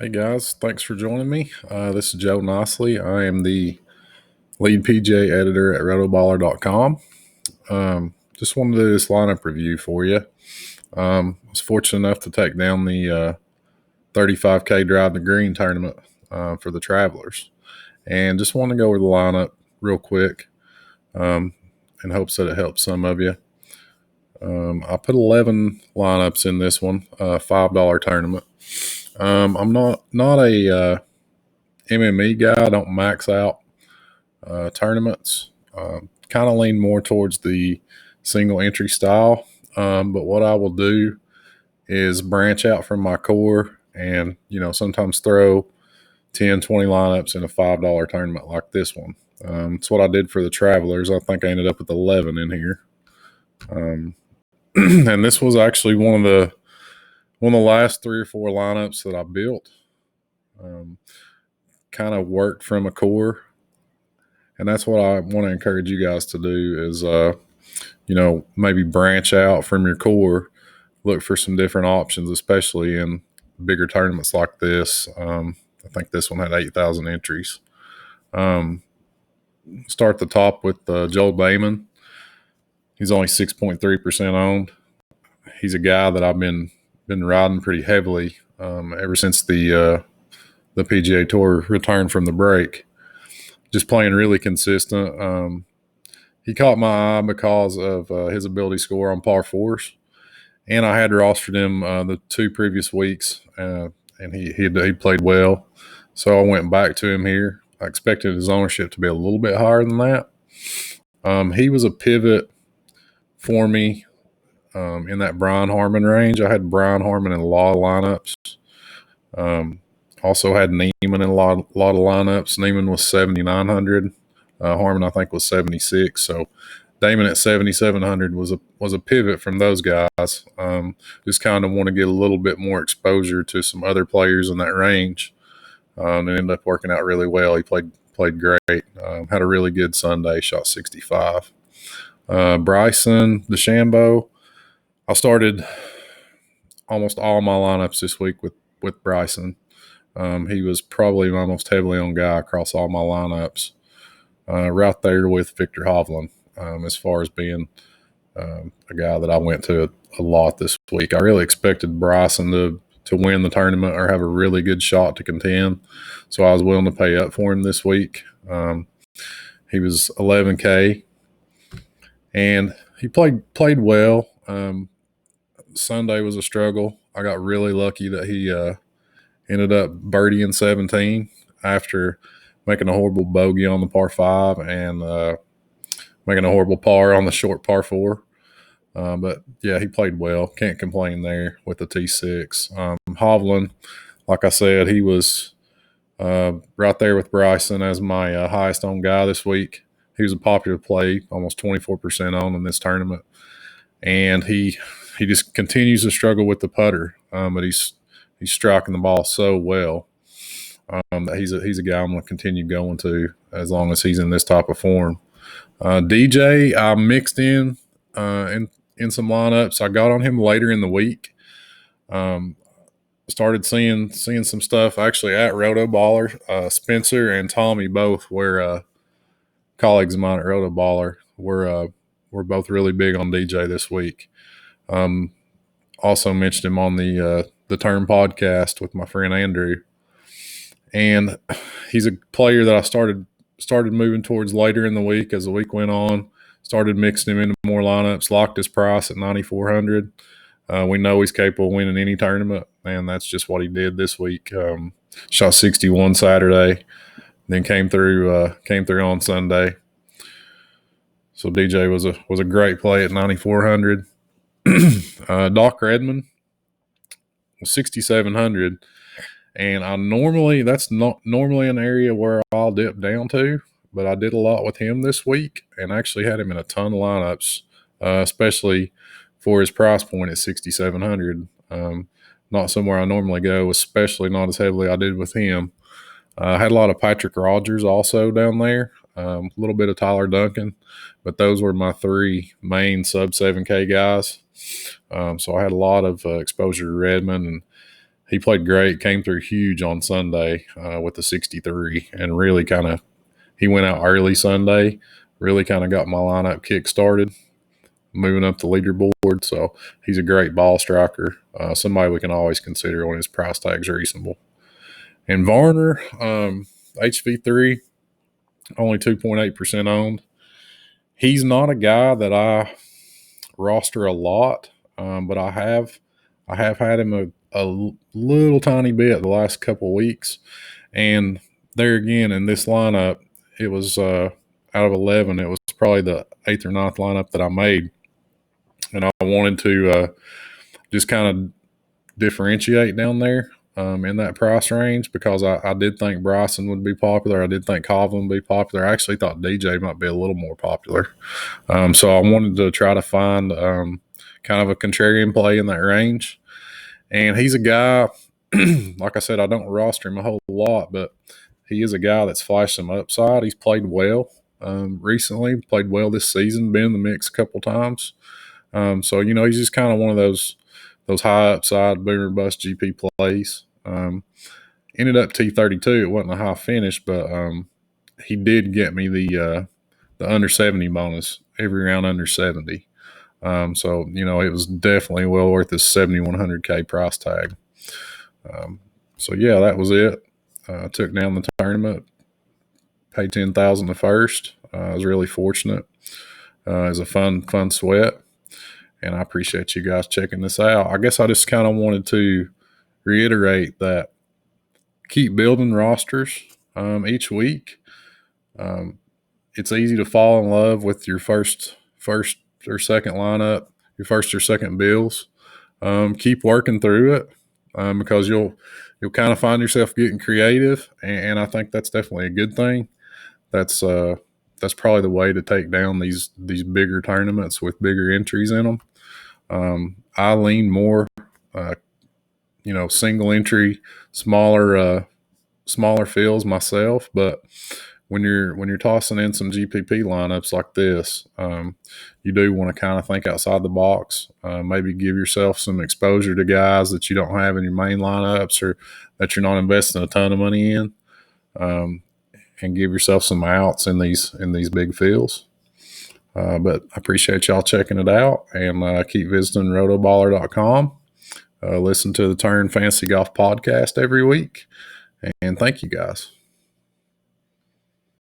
Hey guys, thanks for joining me. This is Joe Nicely. I am the lead PGA editor at rotoballer.com. Just wanted to do this lineup review for you. I was fortunate enough to take down the 35K Drive the Green tournament for the Travelers. And just want to go over the lineup real quick in hopes that it helps some of you. I put 11 lineups in this one, $5 tournament. I'm not a MME guy. I don't max out tournaments. Kind of lean more towards the single entry style. But what I will do is branch out from my core and, sometimes throw 10, 20 lineups in a $5 tournament like this one. It's what I did for the Travelers. I think I ended up with 11 in here. And this was actually one of the last 3 or 4 lineups that I built. Kind of worked from a core, and that's what I want to encourage you guys to do is maybe branch out from your core, look for some different options, especially in bigger tournaments like this. I think this one had 8,000 entries. Start at the top with Joel Damon. He's only 6.3% owned. He's a guy that I've been riding pretty heavily ever since the PGA Tour returned from the break. Just playing really consistent. He caught my eye because of his ability score on par fours, and I had rostered him the 2 previous weeks, and he played well. So I went back to him here. I expected his ownership to be a little bit higher than that. He was a pivot for me in that Brian Harmon range. I had Brian Harmon in a lot of lineups. Also had Neiman in a lot of lineups. Neiman was 7,900. Harmon, I think, was 76. So Damon at 7,700 was a pivot from those guys. Just kind of want to get a little bit more exposure to some other players in that range. And ended up working out really well. He played great. Had a really good Sunday. Shot 65. Bryson DeChambeau. I started almost all my lineups this week with Bryson. He was probably my most heavily owned guy across all my lineups, right there with Victor Hovland, as far as being a guy that I went to a lot this week. I really expected Bryson to win the tournament or have a really good shot to contend, so I was willing to pay up for him this week. He was 11K, and he played well. Sunday was a struggle. I got really lucky that he ended up birdieing 17 after making a horrible bogey on the par 5 and making a horrible par on the short par 4. But, yeah, he played well. Can't complain there with the T6. Hovland, like I said, he was right there with Bryson as my highest owned guy this week. He was a popular play, almost 24% owned in this tournament. And he just continues to struggle with the putter, but he's striking the ball so well that he's a guy I'm going to continue going to as long as he's in this type of form. DJ, I mixed in some lineups. I got on him later in the week. Started seeing some stuff actually at Rotoballer. Spencer and Tommy both were colleagues of mine at Rotoballer. We're both really big on DJ this week. Also mentioned him on the Term podcast with my friend Andrew, and he's a player that I started moving towards later in the week as the week went on. Started mixing him into more lineups, locked his price at 9,400. We know he's capable of winning any tournament, and that's just what he did this week. Shot 61 Saturday, then came through on Sunday. So DJ was a great play at 9,400. Doc Redman was 6,700, and that's not normally an area where I'll dip down to, but I did a lot with him this week and actually had him in a ton of lineups, especially for his price point at 6,700. Not somewhere I normally go, especially not as heavily I did with him. I had a lot of Patrick Rogers also down there, a little bit of Tyler Duncan, but those were my 3 main sub 7K guys. So I had a lot of exposure to Redmond and he played great, came through huge on Sunday with the 63, and really he went out early Sunday, really kind of got my lineup kick started, moving up the leaderboard. So he's a great ball striker, somebody we can always consider when his price tag's reasonable. And Varner, HV3, only 2.8% owned. He's not a guy that I roster a lot, but I have had him a little tiny bit the last couple of weeks. And there again, in this lineup, it was out of 11, it was probably the 8th or 9th lineup that I made. And I wanted to just kind of differentiate down there in that price range, because I did think Bryson would be popular. I did think Hovland would be popular. I actually thought DJ might be a little more popular. So I wanted to try to find kind of a contrarian play in that range. And he's a guy, like I said, I don't roster him a whole lot, but he is a guy that's flashed some upside. He's played well recently, played well this season, been in the mix a couple times. So, he's just kind of one of those high upside boomer bust GP plays. Ended up T32. It wasn't a high finish, but he did get me the under 70 bonus every round under 70. So, it was definitely well worth his 7,100K price tag. So, yeah, that was it. Took down the tournament, paid $10,000 the first. I was really fortunate. It was a fun sweat. And I appreciate you guys checking this out. I guess I just kind of wanted to reiterate that keep building rosters each week. It's easy to fall in love with your first or second lineup, your first or second bills. Keep working through it because you'll kind of find yourself getting creative, and I think that's definitely a good thing. That's probably the way to take down these bigger tournaments with bigger entries in them. I lean more, single entry, smaller fields myself. But when you're tossing in some GPP lineups like this, you do want to kind of think outside the box. Maybe give yourself some exposure to guys that you don't have in your main lineups or that you're not investing a ton of money in, and give yourself some outs in these big fields. But I appreciate y'all checking it out, and keep visiting rotoballer.com. Listen to the Turn Fantasy Golf podcast every week, and thank you guys.